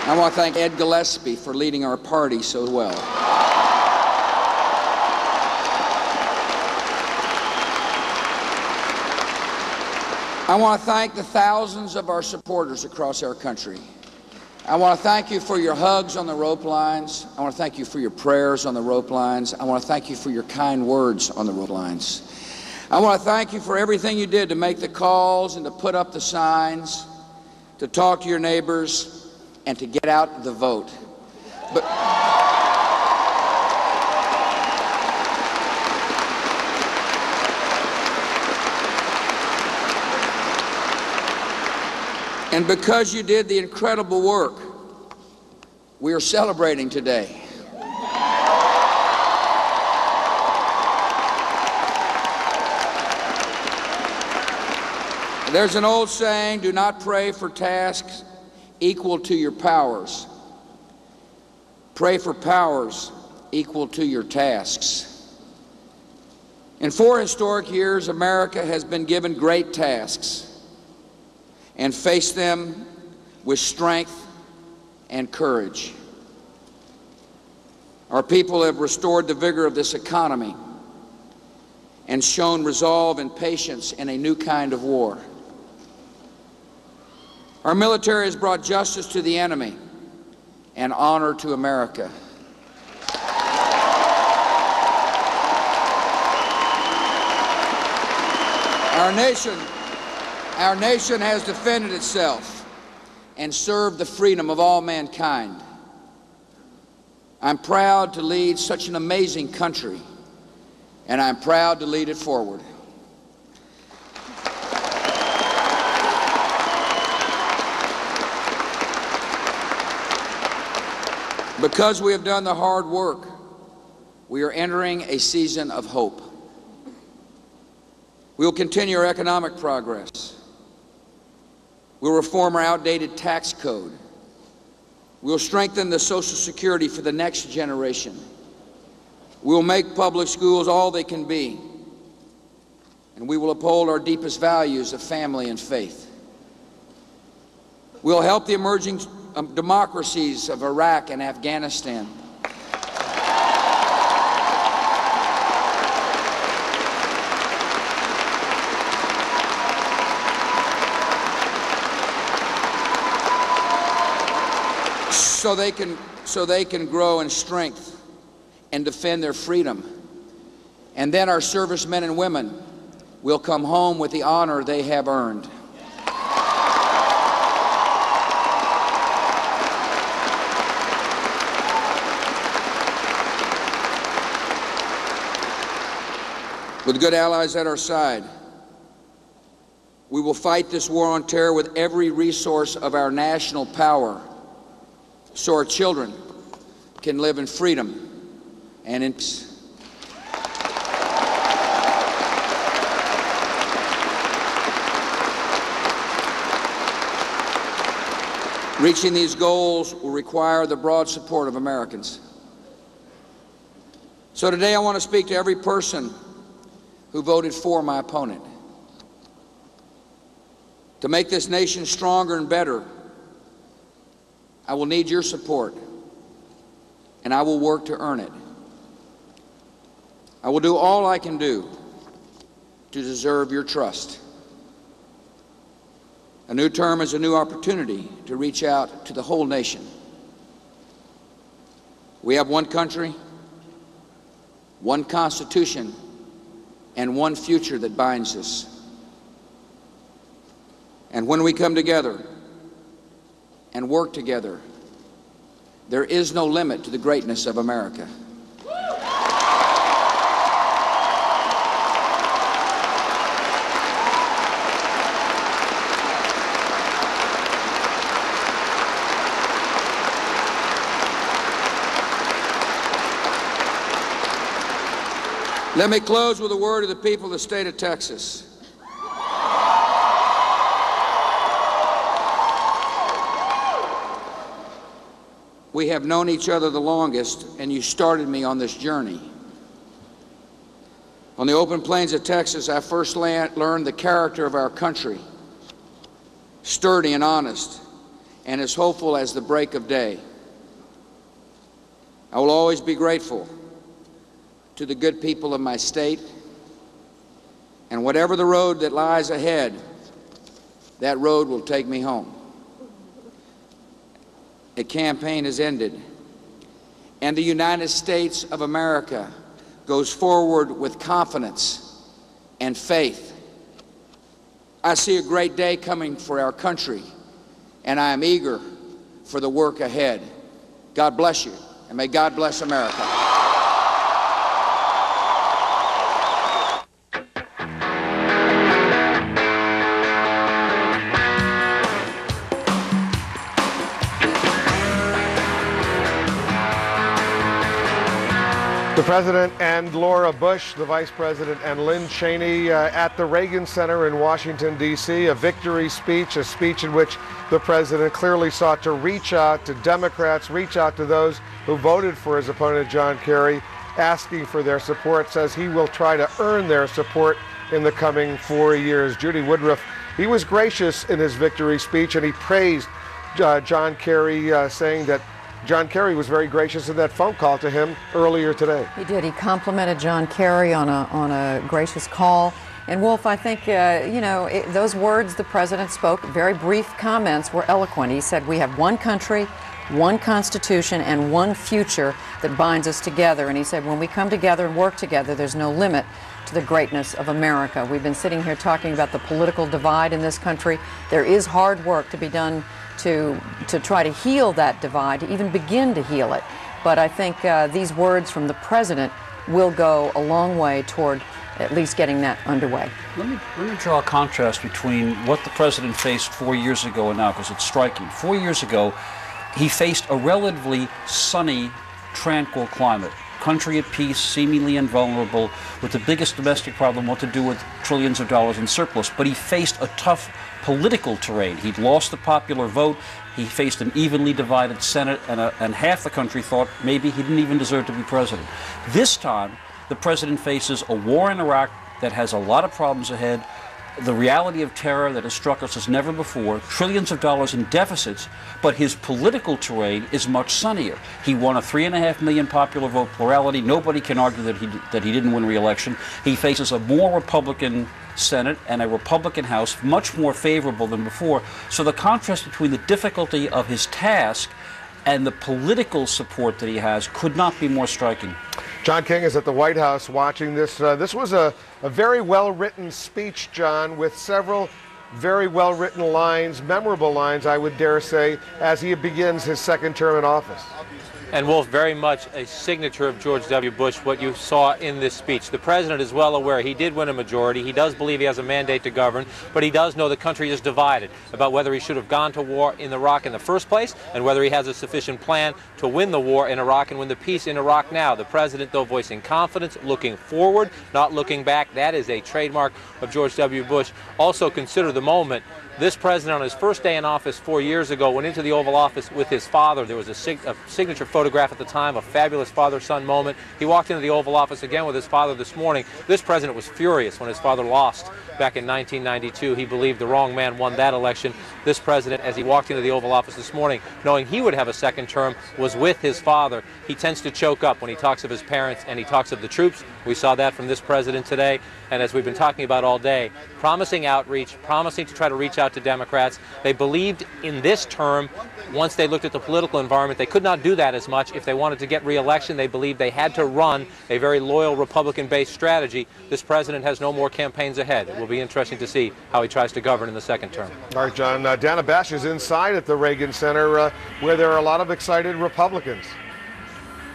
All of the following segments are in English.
I want to thank Ed Gillespie for leading our party so well. I want to thank the thousands of our supporters across our country. I want to thank you for your hugs on the rope lines. I want to thank you for your prayers on the rope lines. I want to thank you for your kind words on the rope lines. I want to thank you for everything you did to make the calls and to put up the signs, to talk to your neighbors, and to get out the vote. And because you did the incredible work, we are celebrating today. There's an old saying, do not pray for tasks equal to your powers. Pray for powers equal to your tasks. In 4 historic years, America has been given great tasks and faced them with strength and courage. Our people have restored the vigor of this economy and shown resolve and patience in a new kind of war. Our military has brought justice to the enemy and honor to America. Our nation has defended itself and served the freedom of all mankind. I'm proud to lead such an amazing country, and I'm proud to lead it forward. Because we have done the hard work, we are entering a season of hope. We will continue our economic progress. We'll reform our outdated tax code. We'll strengthen the Social Security for the next generation. We'll make public schools all they can be. And we will uphold our deepest values of family and faith. We'll help the emerging democracies of Iraq and Afghanistan. So they can grow in strength and defend their freedom. And then our servicemen and women will come home with the honor they have earned. With good allies at our side, we will fight this war on terror with every resource of our national power, so our children can live in freedom and in peace. Reaching these goals will require the broad support of Americans. So today I want to speak to every person who voted for my opponent. To make this nation stronger and better, I will need your support, and I will work to earn it. I will do all I can do to deserve your trust. A new term is a new opportunity to reach out to the whole nation. We have one country, one Constitution, and one future that binds us. And when we come together and work together, there is no limit to the greatness of America. Let me close with a word of the people of the state of Texas. We have known each other the longest, and you started me on this journey. On the open plains of Texas, I first learned the character of our country, sturdy and honest, and as hopeful as the break of day. I will always be grateful to the good people of my state, and whatever the road that lies ahead, that road will take me home. A campaign has ended, and the United States of America goes forward with confidence and faith. I see a great day coming for our country, and I am eager for the work ahead. God bless you, and may God bless America. The President and Laura Bush, the Vice President, and Lynn Cheney at the Reagan Center in Washington, D.C., a victory speech, a speech in which the President clearly sought to reach out to Democrats, reach out to those who voted for his opponent, John Kerry, asking for their support, says he will try to earn their support in the coming 4 years. Judy Woodruff, he was gracious in his victory speech, and he praised John Kerry, saying that John Kerry was very gracious in that phone call to him earlier today. He did. He complimented John Kerry on a gracious call. And Wolf, I think, those words the president spoke, very brief comments, were eloquent. He said, we have one country, one constitution, and one future that binds us together. And he said, when we come together and work together, there's no limit to the greatness of America. We've been sitting here talking about the political divide in this country. There is hard work to be done to try to heal that divide, to even begin to heal it. But I think these words from the president will go a long way toward at least getting that underway. Let me draw a contrast between what the president faced 4 years ago and now, because it's striking. 4 years ago, he faced a relatively sunny, tranquil climate. Country at peace, seemingly invulnerable, with the biggest domestic problem, what to do with trillions of dollars in surplus. But he faced a tough political terrain. He'd lost the popular vote. He faced an evenly divided Senate, and half the country thought maybe he didn't even deserve to be president. This time, the president faces a war in Iraq that has a lot of problems ahead, the reality of terror that has struck us as never before, trillions of dollars in deficits, but his political terrain is much sunnier. He won a 3.5 million popular vote plurality. Nobody can argue that he didn't win re-election. He faces a more Republican Senate and a Republican House, much more favorable than before. So the contrast between the difficulty of his task and the political support that he has could not be more striking. John King is at the White House watching this. This was a very well-written speech, John, with several very well-written lines, memorable lines, I would dare say, as he begins his second term in office. And Wolf, very much a signature of George W. Bush, what you saw in this speech. The president is well aware he did win a majority. He does believe he has a mandate to govern, but he does know the country is divided about whether he should have gone to war in Iraq in the first place and whether he has a sufficient plan to win the war in Iraq and win the peace in Iraq now. The president, though, voicing confidence, looking forward, not looking back. That is a trademark of George W. Bush. Also consider the moment. This president, on his first day in office 4 years ago, went into the Oval Office with his father. There was a signature photograph at the time, a fabulous father-son moment. He walked into the Oval Office again with his father this morning. This president was furious when his father lost back in 1992. He believed the wrong man won that election. This president, as he walked into the Oval Office this morning, knowing he would have a second term, was with his father. He tends to choke up when he talks of his parents and he talks of the troops. We saw that from this president today. And as we've been talking about all day, promising outreach, promising to try to reach out to Democrats. They believed in this term, once they looked at the political environment, they could not do that as much. If they wanted to get re-election, they believed they had to run a very loyal Republican-based strategy. This president has no more campaigns ahead. It will be interesting to see how he tries to govern in the second term. All right, John. Dana Bash is inside at the Reagan Center, where there are a lot of excited Republicans.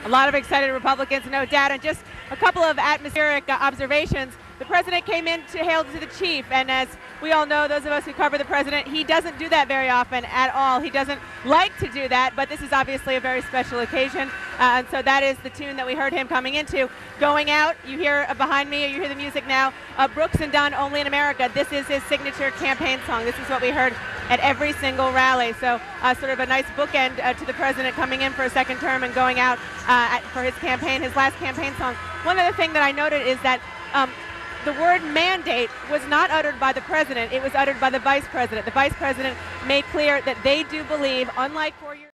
A lot of excited Republicans, no doubt. And just a couple of atmospheric observations. The president came in to hail to the chief, and as we all know, those of us who cover the president, he doesn't do that very often at all. He doesn't like to do that, but this is obviously a very special occasion, and so that is the tune that we heard him coming into. Going out, you hear behind me, or you hear the music now, Brooks and Dunn, Only in America. This is his signature campaign song. This is what we heard at every single rally, so sort of a nice bookend to the president coming in for a second term and going out for his campaign, his last campaign song. One other thing that I noted is that the word mandate was not uttered by the president. It was uttered by the vice president. The vice president made clear that they do believe, unlike 4 years